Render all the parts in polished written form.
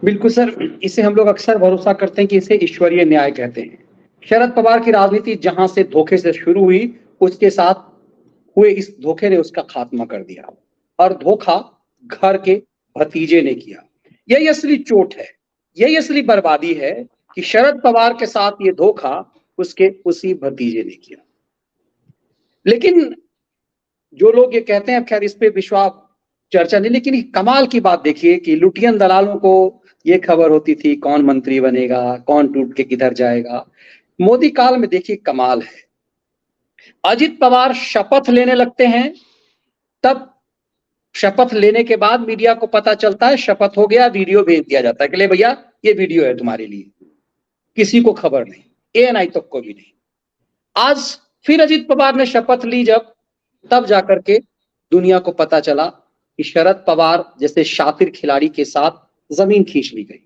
बिल्कुल सर, इसे हम लोग अक्सर भरोसा करते हैं कि इसे ईश्वरीय न्याय कहते हैं। शरद पवार की राजनीति जहां से धोखे से शुरू हुई, उसके साथ हुए इस धोखे ने उसका खात्मा कर दिया और धोखा घर के भतीजे ने किया। यही असली चोट है, यही असली बर्बादी है कि शरद पवार के साथ ये धोखा उसके उसी भतीजे ने किया। लेकिन जो लोग ये कहते हैं, खैर इस पे विश्वास चर्चा नहीं, लेकिन कमाल की बात देखिए कि लुटियन दलालों को ये खबर होती थी कौन मंत्री बनेगा, कौन टूट के किधर जाएगा। मोदी काल में देखिए कमाल है, अजित पवार शपथ लेने लगते हैं, तब शपथ लेने के बाद मीडिया को पता चलता है शपथ हो गया, वीडियो भेज दिया जाता है कि ले भैया ये वीडियो है तुम्हारे लिए। किसी को खबर नहीं, एएनआई तक को भी नहीं। आज फिर अजित पवार ने शपथ ली जब, तब जाकर के दुनिया को पता चला कि शरद पवार जैसे शातिर खिलाड़ी के साथ जमीन खींच ली गई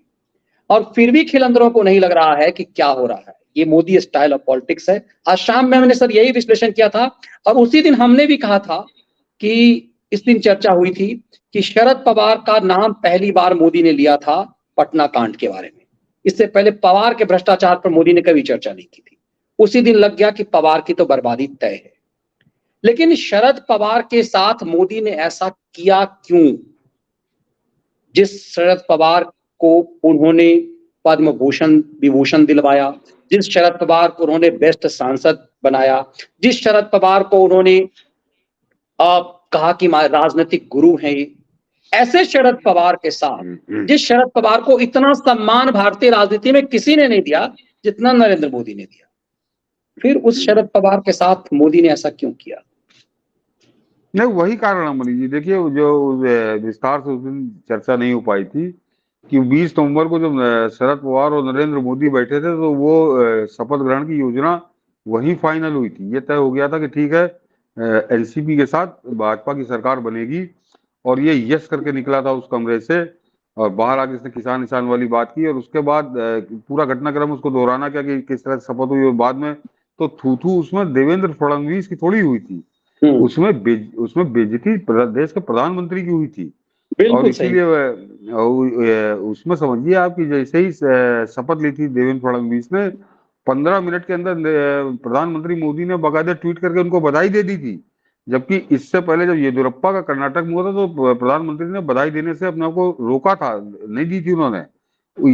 और फिर भी खिलंदरों को नहीं लग रहा है कि क्या हो रहा है। ये मोदी स्टाइल ऑफ पॉलिटिक्स है। आज शाम में मैंने सर यही विश्लेषण किया था और उसी दिन हमने भी कहा था कि इस दिन चर्चा हुई थी कि शरद पवार का नाम पहली बार मोदी ने लिया था पटना कांड के बारे में। इससे पहले पवार के भ्रष्टाचार पर मोदी ने कभी चर्चा नहीं की थी। उसी दिन लग गया कि पवार की तो बर्बादी तय है। लेकिन शरद पवार के साथ मोदी ने ऐसा किया क्यों? जिस शरद पवार को उन्होंने पद्म भूषण विभूषण दिलवाया, जिस शरद पवार को उन्होंने बेस्ट सांसद बनाया, जिस शरद पवार को उन्होंने कहा कि राजनीतिक गुरु हैं ये, ऐसे शरद पवार के साथ जिस शरद पवार को इतना सम्मान भारतीय राजनीति में किसी ने नहीं दिया जितना नरेंद्र मोदी ने दिया, फिर उस शरद पवार के साथ मोदी ने ऐसा क्यों किया? नहीं, वही कारण है मनीष जी। देखिए, जो विस्तार से उस दिन चर्चा नहीं हो पाई थी कि 20 नवंबर को जब शरद पवार और नरेंद्र मोदी बैठे थे तो वो शपथ ग्रहण की योजना वही फाइनल हुई थी। ये तय हो गया था कि ठीक है, एनसीपी के साथ भाजपा की सरकार बनेगी और ये यस करके निकला था उस कमरे से और बाहर आके इसने किसान निशान वाली बात की और उसके बाद पूरा घटनाक्रम उसको दोहराना क्या कि किस तरह शपथ हुई और बाद में तो थू उसमें देवेंद्र फडणवीस की थोड़ी हुई थी, उसमें बेइज्जती देश के प्रधानमंत्री की हुई थी। और इसीलिए उसमें समझिए आप कि जैसे ही शपथ ली थी देवेंद्र फडणवीस ने, 15 मिनट के अंदर प्रधानमंत्री मोदी ने बाकायदा ट्वीट करके उनको बधाई दे दी थी। जबकि इससे पहले जब येदियुरप्पा का कर्नाटक में हुआ था तो प्रधानमंत्री ने बधाई देने से अपने आप को रोका था, नहीं दी थी उन्होंने।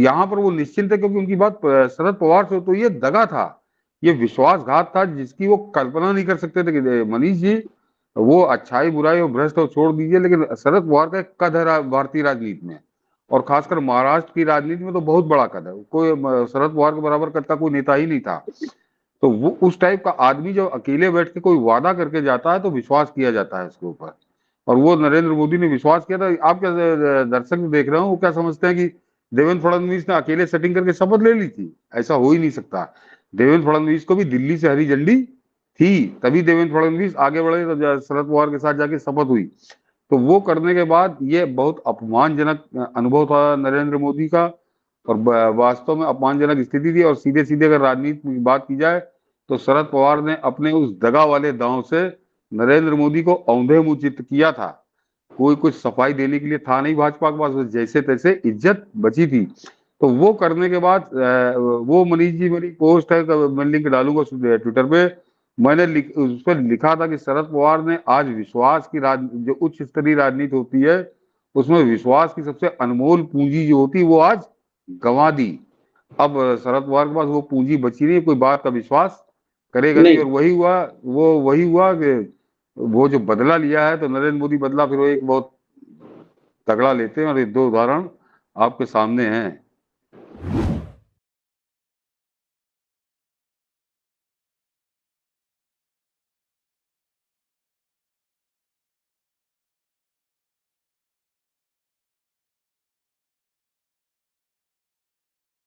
यहाँ पर वो निश्चिंत है क्योंकि उनकी बात शरद पवार से तो ये दगा था, ये विश्वासघात था जिसकी वो कल्पना नहीं कर सकते थे कि मनीष जी वो अच्छाई बुराई और भ्रष्ट और छोड़ दीजिए, लेकिन शरद पवार का एक कद है भारतीय राजनीति में और खासकर महाराष्ट्र की राजनीति में तो बहुत बड़ा कद है। कोई शरद पवार के बराबर कद का कोई नेता ही नहीं था। तो वो उस टाइप का आदमी जो अकेले बैठ के कोई वादा करके जाता है तो विश्वास किया जाता है उसके ऊपर, और वो नरेंद्र मोदी ने विश्वास किया था। आप क्या दर्शक देख रहे हो, वो क्या समझते हैं कि देवेंद्र फडणवीस ने अकेले सेटिंग करके शपथ ले ली थी? ऐसा हो ही नहीं सकता। देवेंद्र फडणवीस को भी दिल्ली से हरी झंडी थी, तभी देवेंद्र फडणवीस आगे बढ़े तो शरद पवार के साथ जाके शपथ हुई। तो वो करने के बाद ये बहुत अपमानजनक अनुभव था नरेंद्र मोदी का और वास्तव में अपमानजनक स्थिति थी। और सीधे सीधे अगर राजनीति की बात की जाए तो शरद पवार ने अपने उस दगा वाले दांव से नरेंद्र मोदी को औंधे मुंह चित किया था। कोई कुछ सफाई देने के लिए था नहीं भाजपा के पास, जैसे तैसे इज्जत बची थी। तो वो करने के बाद वो मनीष जी मेरी पोस्ट है, मैं लिंक डालूंगा ट्विटर पे, मैंने उस पर लिखा था कि शरद पवार ने आज विश्वास की जो उच्च स्तरीय राजनीति होती है उसमें विश्वास की सबसे अनमोल पूंजी जो होती है वो आज गंवा दी। अब शरद पवार के पास वो पूंजी बची नहीं, कोई बात का विश्वास करेगा नहीं। और वही हुआ कि वो जो बदला लिया है तो नरेंद्र मोदी बदला फिर वो एक बहुत तगड़ा लेते हैं और ये दो उदाहरण आपके सामने हैं।